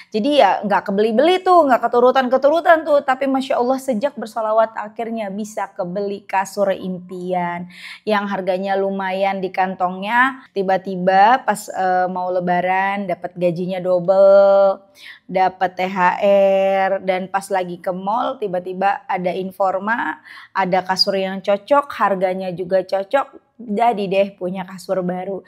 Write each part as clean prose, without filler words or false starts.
Jadi ya nggak kebeli-beli tuh, nggak keturutan-keturutan tuh, tapi Masya Allah sejak bersolawat akhirnya bisa kebeli kasur impian yang harganya lumayan di kantongnya. Tiba-tiba pas mau lebaran dapat gajinya double, dapat THR, dan pas lagi ke mall tiba-tiba ada informa, ada kasur yang cocok, harganya juga cocok, jadi deh punya kasur baru.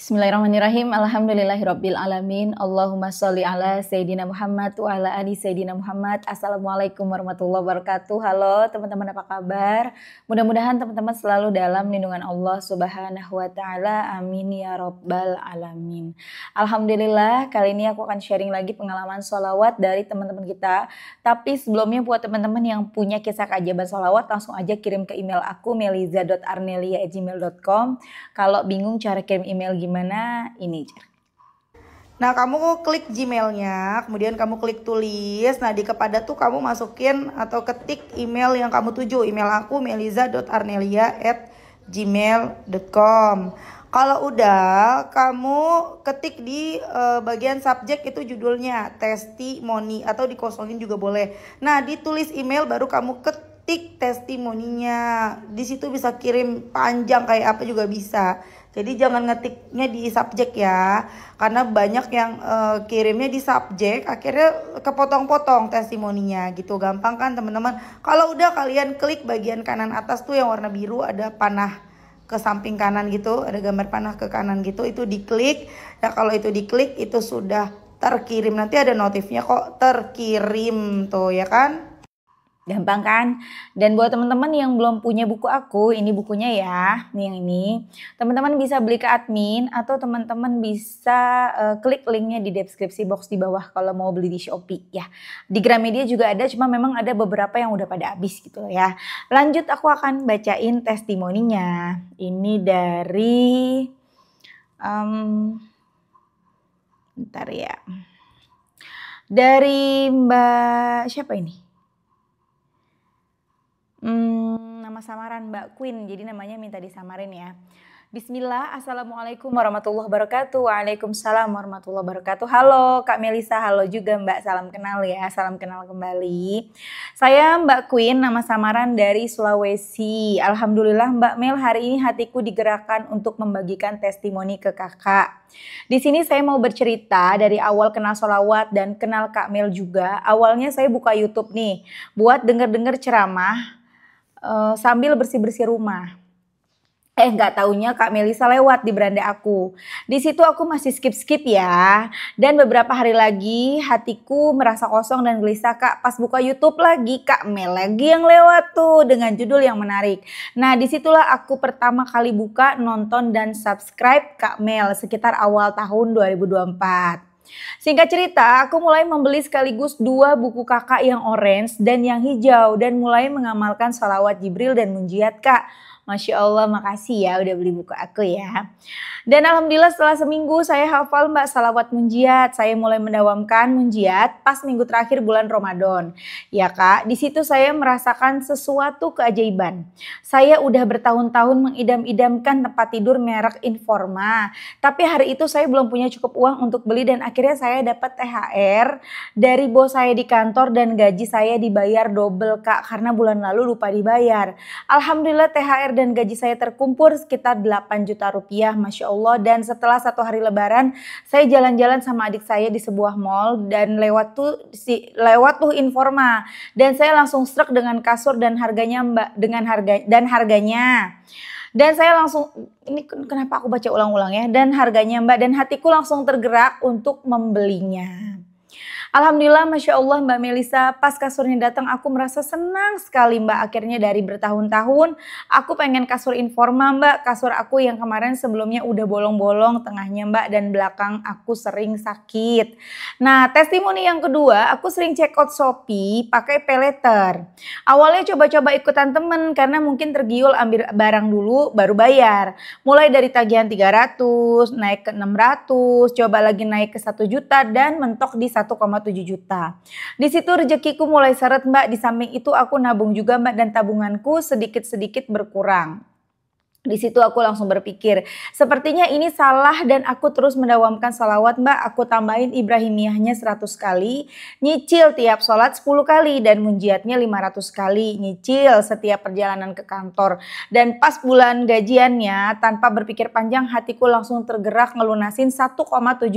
Bismillahirrahmanirrahim. Alhamdulillahirabbil alamin. Allahumma sholli ala Sayyidina Muhammad wa ala ali Sayyidina Muhammad. Assalamualaikum warahmatullahi wabarakatuh. Halo teman-teman, apa kabar? Mudah-mudahan teman-teman selalu dalam lindungan Allah Subhanahu wa taala. Amin ya rabbal alamin. Alhamdulillah, kali ini aku akan sharing lagi pengalaman sholawat dari teman-teman kita. Tapi sebelumnya buat teman-teman yang punya kisah keajaiban sholawat, langsung aja kirim ke email aku meliza.arnelia@gmail.com. Kalau bingung cara kirim email gimana, ini cara. Nah, kamu klik Gmailnya, kemudian kamu klik tulis. Nah, di kepada tuh kamu masukin atau ketik email yang kamu tuju. Email aku meliza.arnelia@gmail.com. Kalau udah, kamu ketik di bagian subjek itu judulnya testimoni, atau dikosongin juga boleh. Nah, ditulis email baru kamu ketik testimoninya. Di situ bisa kirim panjang kayak apa juga bisa. Jadi jangan ngetiknya di subjek ya, karena banyak yang kirimnya di subjek, akhirnya kepotong-potong testimoninya gitu. Gampang kan teman-teman? Kalau udah, kalian klik bagian kanan atas tuh yang warna biru, ada panah ke samping kanan gitu, ada gambar panah ke kanan gitu, itu diklik. Nah, kalau itu diklik itu sudah terkirim, nanti ada notifnya kok terkirim tuh ya kan. Gampang kan? Dan buat teman-teman yang belum punya buku aku, ini bukunya ya, nih yang ini. Teman-teman bisa beli ke admin, atau teman-teman bisa klik linknya di deskripsi box di bawah kalau mau beli di Shopee ya. Di Gramedia juga ada, cuma memang ada beberapa yang udah pada habis gitu ya. Lanjut, aku akan bacain testimoninya. Ini dari bentar ya. Dari Mbak siapa ini? Nama samaran Mbak Queen, jadi namanya minta disamarin ya. Bismillah, Assalamualaikum warahmatullahi wabarakatuh. Waalaikumsalam warahmatullahi wabarakatuh. Halo Kak Melisa, halo juga Mbak, salam kenal ya, salam kenal kembali. Saya Mbak Queen, nama samaran dari Sulawesi. Alhamdulillah Mbak Mel, hari ini hatiku digerakkan untuk membagikan testimoni ke kakak. Di sini saya mau bercerita dari awal kenal sholawat dan kenal Kak Mel juga. Awalnya saya buka YouTube nih, buat denger-denger ceramah sambil bersih-bersih rumah. Nggak taunya Kak Melisa lewat di beranda aku. Di situ aku masih skip-skip ya. Dan beberapa hari lagi hatiku merasa kosong dan gelisah Kak. Pas buka YouTube lagi, Kak Mel lagi yang lewat tuh dengan judul yang menarik. Nah, disitulah aku pertama kali buka, nonton dan subscribe Kak Mel sekitar awal tahun 2024. Singkat cerita, aku mulai membeli sekaligus 2 buku kakak yang orange dan yang hijau, dan mulai mengamalkan sholawat Jibril dan munjiat Kak. Masya Allah, makasih ya udah beli buku aku ya. Dan alhamdulillah setelah seminggu saya hafal Mbak salawat munjiat. Saya mulai mendawamkan munjiat pas minggu terakhir bulan Ramadan. Ya Kak, di situ saya merasakan sesuatu keajaiban. Saya udah bertahun-tahun mengidam-idamkan tempat tidur merek Informa. Tapi hari itu saya belum punya cukup uang untuk beli, dan akhirnya saya dapat THR dari bos saya di kantor dan gaji saya dibayar double Kak, karena bulan lalu lupa dibayar. Alhamdulillah THR dan gaji saya terkumpul sekitar 8 juta rupiah, Masya Allah. Dan setelah 1 hari lebaran, saya jalan-jalan sama adik saya di sebuah mall, dan lewat tuh Informa, dan saya langsung struck dengan kasur dan harganya Mbak, harganya. Dan saya langsung, ini kenapa aku baca ulang-ulang ya, dan harganya Mbak, dan hatiku langsung tergerak untuk membelinya. Alhamdulillah, Masya Allah Mbak Melisa, pas kasurnya datang aku merasa senang sekali Mbak. Akhirnya dari bertahun-tahun aku pengen kasur informa Mbak. Kasur aku yang kemarin sebelumnya udah bolong-bolong tengahnya Mbak dan belakang aku sering sakit. Nah, testimoni yang kedua, aku sering check out Shopee pakai paylater. Awalnya coba-coba ikutan temen karena mungkin tergiur ambil barang dulu baru bayar. Mulai dari tagihan 300, naik ke 600, coba lagi naik ke 1 juta dan mentok di 1,7 juta. Di situ rezekiku mulai seret Mbak, di samping itu aku nabung juga Mbak dan tabunganku sedikit-sedikit berkurang. Di situ aku langsung berpikir, sepertinya ini salah dan aku terus mendawamkan salawat Mbak. Aku tambahin Ibrahimiyahnya 100 kali, nyicil tiap sholat 10 kali dan munjiatnya 500 kali, nyicil setiap perjalanan ke kantor. Dan pas bulan gajiannya tanpa berpikir panjang hatiku langsung tergerak ngelunasin 1,7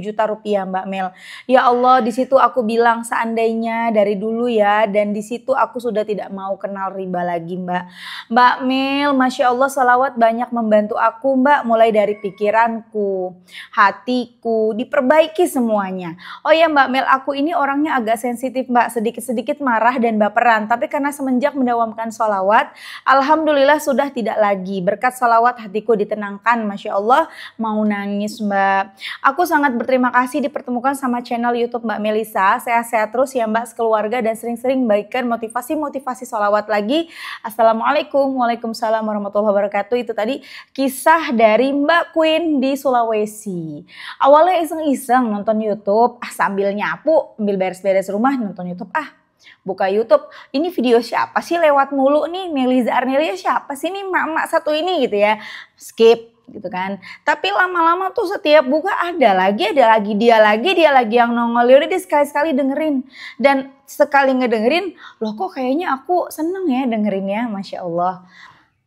juta rupiah Mbak Mel. Ya Allah, di situ aku bilang seandainya dari dulu ya, dan di situ aku sudah tidak mau kenal riba lagi Mbak. Mbak Mel, Masya Allah salawat banyak membantu aku Mbak, mulai dari pikiranku, hatiku, diperbaiki semuanya. Oh ya Mbak Mel, aku ini orangnya agak sensitif Mbak, sedikit-sedikit marah dan baperan. Tapi karena semenjak mendawamkan sholawat, Alhamdulillah sudah tidak lagi. Berkat sholawat hatiku ditenangkan, Masya Allah, mau nangis Mbak. Aku sangat berterima kasih dipertemukan sama channel YouTube Mbak Melisa. Sehat-sehat terus ya Mbak sekeluarga dan sering-sering bagikan motivasi-motivasi sholawat lagi. Assalamualaikum, waalaikumsalam warahmatullahi wabarakatuh. Itu tadi kisah dari Mbak Queen di Sulawesi. Awalnya iseng-iseng nonton YouTube, sambil nyapu, ambil beres-beres rumah nonton YouTube. Buka YouTube, ini video siapa sih lewat mulu nih, Meliza Arnelia siapa sih nih mak-mak satu ini gitu ya. Skip gitu kan. Tapi lama-lama tuh setiap buka ada lagi dia lagi yang nongol. Yaudah deh sekali-sekali dengerin. Dan sekali ngedengerin, loh kok kayaknya aku seneng ya dengerinnya, Masya Allah.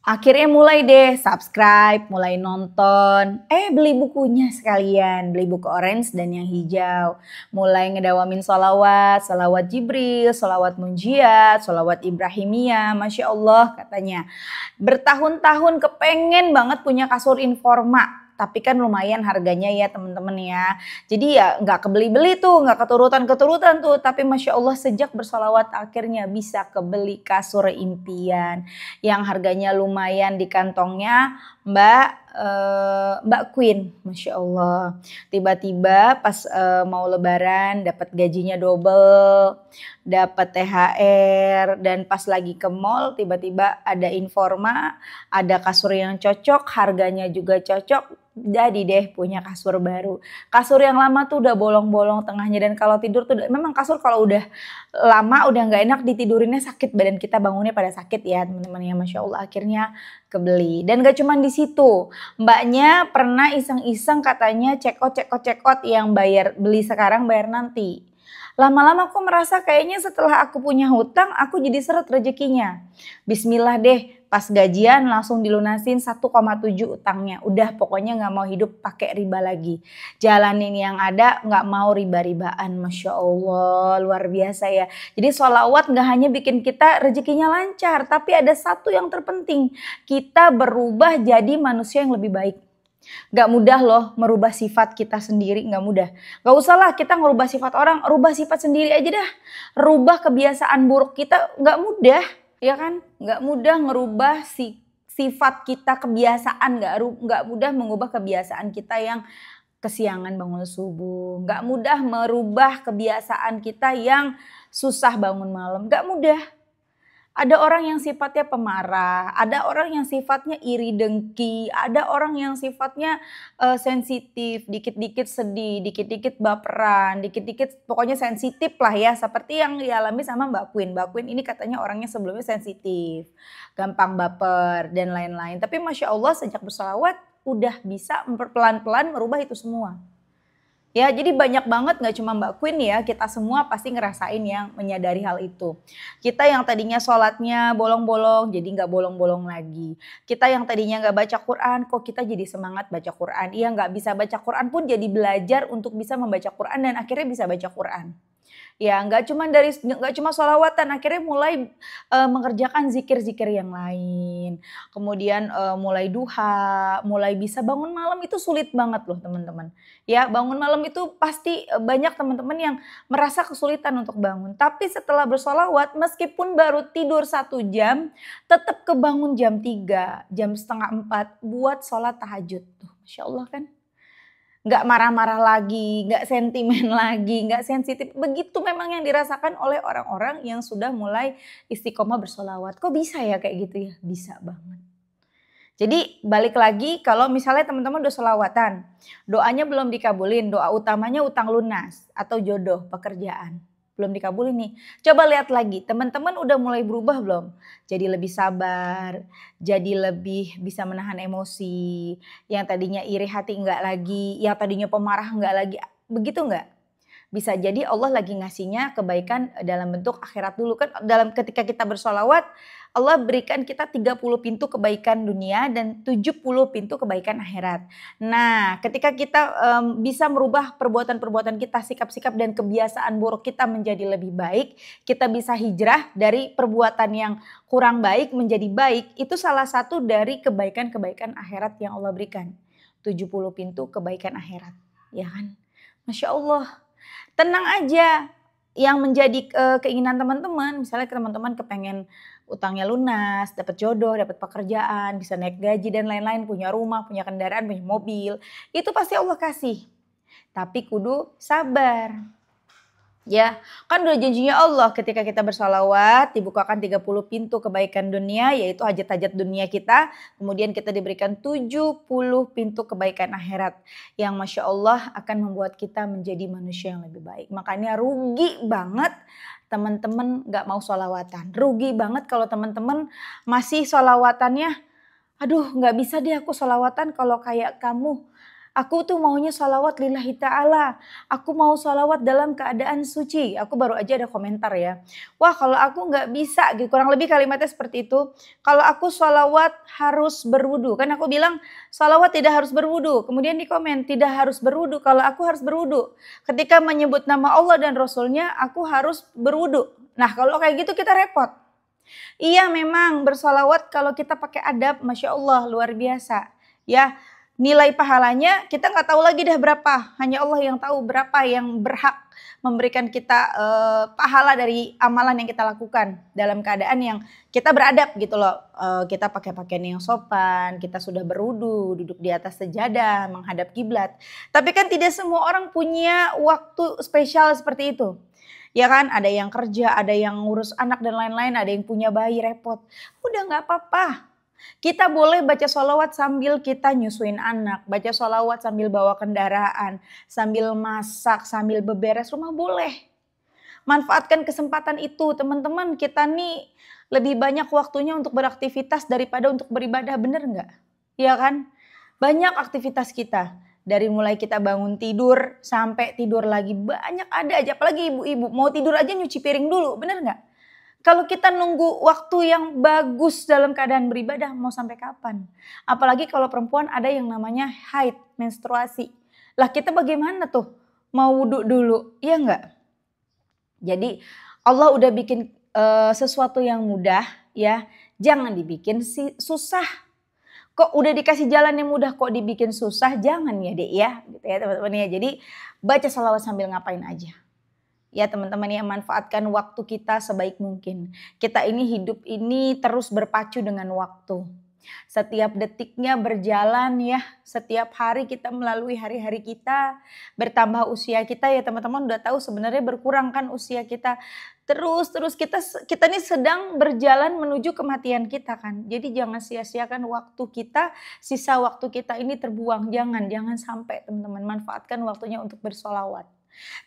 Akhirnya mulai deh subscribe, mulai nonton, beli bukunya sekalian, beli buku orange dan yang hijau. Mulai ngedawamin sholawat, sholawat Jibril, sholawat Munjiat, sholawat Ibrahimiyah, Masya Allah katanya. Bertahun-tahun kepengen banget punya kasur informa. Tapi kan lumayan harganya ya teman-teman ya. Jadi ya nggak kebeli-beli tuh, nggak keturutan-keturutan tuh. Tapi Masya Allah sejak bersolawat akhirnya bisa kebeli kasur impian. Yang harganya lumayan di kantongnya Mbak Queen. Masya Allah. Tiba-tiba pas mau lebaran dapat gajinya double, dapat THR, dan pas lagi ke mall tiba-tiba ada informa, ada kasur yang cocok, harganya juga cocok. Jadi deh punya kasur baru. Kasur yang lama tuh udah bolong-bolong tengahnya dan kalau tidur tuh memang kasur kalau udah lama udah nggak enak ditidurinnya sakit, badan kita bangunnya pada sakit ya teman-teman ya. Masya Allah akhirnya kebeli. Dan gak cuma di situ, mbaknya pernah iseng-iseng katanya check out yang beli sekarang bayar nanti. Lama-lama aku merasa kayaknya setelah aku punya hutang, aku jadi seret rezekinya. Bismillah deh, pas gajian langsung dilunasin 1,7 utangnya. Udah pokoknya gak mau hidup pakai riba lagi. Jalanin yang ada gak mau riba-ribaan. Masya Allah, luar biasa ya. Jadi sholawat gak hanya bikin kita rezekinya lancar, tapi ada satu yang terpenting. Kita berubah jadi manusia yang lebih baik. Gak mudah loh merubah sifat kita sendiri, gak mudah. Gak usah lah kita ngerubah sifat orang, rubah sifat sendiri aja dah. Rubah kebiasaan buruk kita gak mudah, ya kan? Gak mudah ngerubah sifat kita, kebiasaan, gak mudah mengubah kebiasaan kita yang kesiangan bangun subuh. Gak mudah merubah kebiasaan kita yang susah bangun malam, gak mudah. Ada orang yang sifatnya pemarah, ada orang yang sifatnya iri dengki, ada orang yang sifatnya sensitif, dikit-dikit sedih, dikit-dikit baperan, dikit-dikit pokoknya sensitif lah ya. Seperti yang dialami sama Mbak Queen. Mbak Queen ini katanya orangnya sebelumnya sensitif, gampang baper dan lain-lain. Tapi Masya Allah sejak bersolawat udah bisa pelan-pelan merubah itu semua. Ya, jadi banyak banget gak cuma Mbak Queen ya, kita semua pasti ngerasain yang menyadari hal itu. Kita yang tadinya sholatnya bolong-bolong jadi gak bolong-bolong lagi. Kita yang tadinya gak baca Quran, kok kita jadi semangat baca Quran. Iya gak bisa baca Quran pun jadi belajar untuk bisa membaca Quran dan akhirnya bisa baca Quran. Ya, nggak cuma sholawatan, akhirnya mulai, mengerjakan zikir-zikir yang lain. Kemudian, mulai duha, mulai bisa bangun malam itu sulit banget loh teman-teman. Ya, bangun malam itu pasti, banyak teman-teman yang merasa kesulitan untuk bangun. Tapi setelah bersholawat meskipun baru tidur 1 jam, tetap kebangun jam 3, jam setengah 4 buat sholat tahajud. Tuh, Masya Allah kan. Nggak marah-marah lagi, nggak sentimen lagi, nggak sensitif. Begitu memang yang dirasakan oleh orang-orang yang sudah mulai istiqomah bersholawat. Kok bisa ya kayak gitu ya? Bisa banget. Jadi balik lagi kalau misalnya teman-teman udah sholawatan, doanya belum dikabulin, doa utamanya utang lunas atau jodoh, pekerjaan. Belum dikabulin nih. Coba lihat lagi, teman-teman udah mulai berubah belum? Jadi lebih sabar, jadi lebih bisa menahan emosi, yang tadinya iri hati enggak lagi, yang tadinya pemarah enggak lagi, begitu enggak? Bisa jadi Allah lagi ngasihnya kebaikan dalam bentuk akhirat dulu kan dalam ketika kita bersolawat Allah berikan kita 30 pintu kebaikan dunia dan 70 pintu kebaikan akhirat. Nah ketika kita bisa merubah perbuatan-perbuatan kita, sikap-sikap dan kebiasaan buruk kita menjadi lebih baik, kita bisa hijrah dari perbuatan yang kurang baik menjadi baik, itu salah satu dari kebaikan-kebaikan akhirat yang Allah berikan. 70 pintu kebaikan akhirat, ya kan? Masya Allah. Tenang aja, yang menjadi, keinginan teman-teman, misalnya teman-teman kepengen utangnya lunas, dapat jodoh, dapat pekerjaan, bisa naik gaji dan lain-lain, punya rumah, punya kendaraan, punya mobil, itu pasti Allah kasih. Tapi kudu sabar. Ya, kan udah janjinya Allah ketika kita bersalawat dibukakan 30 pintu kebaikan dunia yaitu hajat-hajat dunia kita. Kemudian kita diberikan 70 pintu kebaikan akhirat yang Masya Allah akan membuat kita menjadi manusia yang lebih baik. Makanya rugi banget teman-teman gak mau sholawatan. Rugi banget kalau teman-teman masih sholawatannya, aduh gak bisa deh aku sholawatan kalau kayak kamu. Aku tuh maunya sholawat lillahi ta'ala. Aku mau sholawat dalam keadaan suci. Aku baru aja ada komentar ya. Wah kalau aku nggak bisa, gitu. Kurang lebih kalimatnya seperti itu. Kalau aku sholawat harus berwudu. Kan aku bilang sholawat tidak harus berwudu. Kemudian di komen tidak harus berwudu. Kalau aku harus berwudu. Ketika menyebut nama Allah dan Rasulnya aku harus berwudu. Nah kalau kayak gitu kita repot. Iya memang bersolawat kalau kita pakai adab Masya Allah luar biasa. Ya. Nilai pahalanya kita nggak tahu lagi deh berapa. Hanya Allah yang tahu berapa yang berhak memberikan kita pahala dari amalan yang kita lakukan. Dalam keadaan yang kita beradab gitu loh. Kita pakai pakaian yang sopan, kita sudah berwudu, duduk di atas sejadah, menghadap kiblat. Tapi kan tidak semua orang punya waktu spesial seperti itu. Ya kan, ada yang kerja, ada yang ngurus anak dan lain-lain, ada yang punya bayi repot. Udah nggak apa-apa. Kita boleh baca sholawat sambil kita nyusuin anak, baca sholawat sambil bawa kendaraan, sambil masak, sambil beberes rumah boleh. Manfaatkan kesempatan itu teman-teman, kita nih lebih banyak waktunya untuk beraktivitas daripada untuk beribadah, bener nggak? Iya kan? Banyak aktivitas kita. Dari mulai kita bangun tidur sampai tidur lagi banyak ada aja, apalagi ibu-ibu mau tidur aja nyuci piring dulu, bener nggak? Kalau kita nunggu waktu yang bagus dalam keadaan beribadah mau sampai kapan? Apalagi kalau perempuan ada yang namanya haid, menstruasi. Lah kita bagaimana tuh? Mau wudhu dulu, iya enggak? Jadi Allah udah bikin sesuatu yang mudah ya, jangan dibikin susah. Kok udah dikasih jalan yang mudah kok dibikin susah, jangan ya dek ya, gitu ya teman-teman ya. Jadi baca sholawat sambil ngapain aja. Ya teman-teman ya manfaatkan waktu kita sebaik mungkin. Kita ini hidup ini terus berpacu dengan waktu. Setiap detiknya berjalan ya, setiap hari kita melalui hari-hari kita, bertambah usia kita ya teman-teman udah tahu sebenarnya berkurang kan usia kita. Terus kita ini sedang berjalan menuju kematian kita kan. Jadi jangan sia-siakan waktu kita, sisa waktu kita ini terbuang. Jangan sampai teman-teman manfaatkan waktunya untuk bersolawat.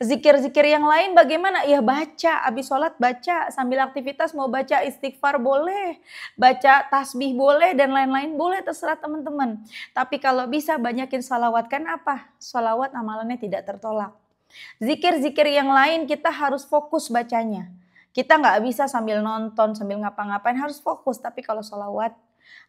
Zikir-zikir yang lain bagaimana? Ya baca, habis sholat baca, sambil aktivitas mau baca istighfar boleh, baca tasbih boleh dan lain-lain boleh terserah teman-teman. Tapi kalau bisa banyakin sholawat kan apa? Sholawat amalannya tidak tertolak. Zikir-zikir yang lain kita harus fokus bacanya. Kita nggak bisa sambil nonton, sambil ngapa-ngapain harus fokus. Tapi kalau sholawat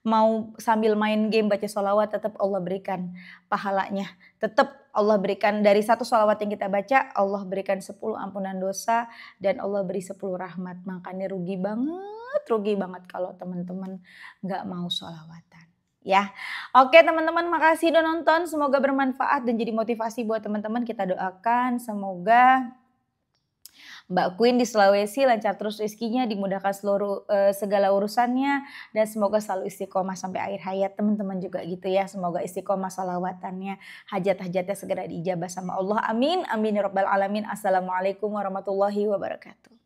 mau sambil main game baca sholawat tetap Allah berikan pahalanya. Tetap Allah berikan dari satu sholawat yang kita baca, Allah berikan 10 ampunan dosa dan Allah beri 10 rahmat. Makanya rugi banget kalau teman-teman nggak mau sholawatan. Ya, oke teman-teman, makasih udah nonton. Semoga bermanfaat dan jadi motivasi buat teman-teman. Kita doakan semoga Mbak Queen di Sulawesi lancar terus rezekinya, dimudahkan segala urusannya, dan semoga selalu istiqomah sampai akhir hayat. Teman-teman juga gitu ya, semoga istiqomah salawatannya, hajat-hajatnya segera diijabah sama Allah. Amin, amin ya rabbal alamin. Assalamualaikum warahmatullahi wabarakatuh.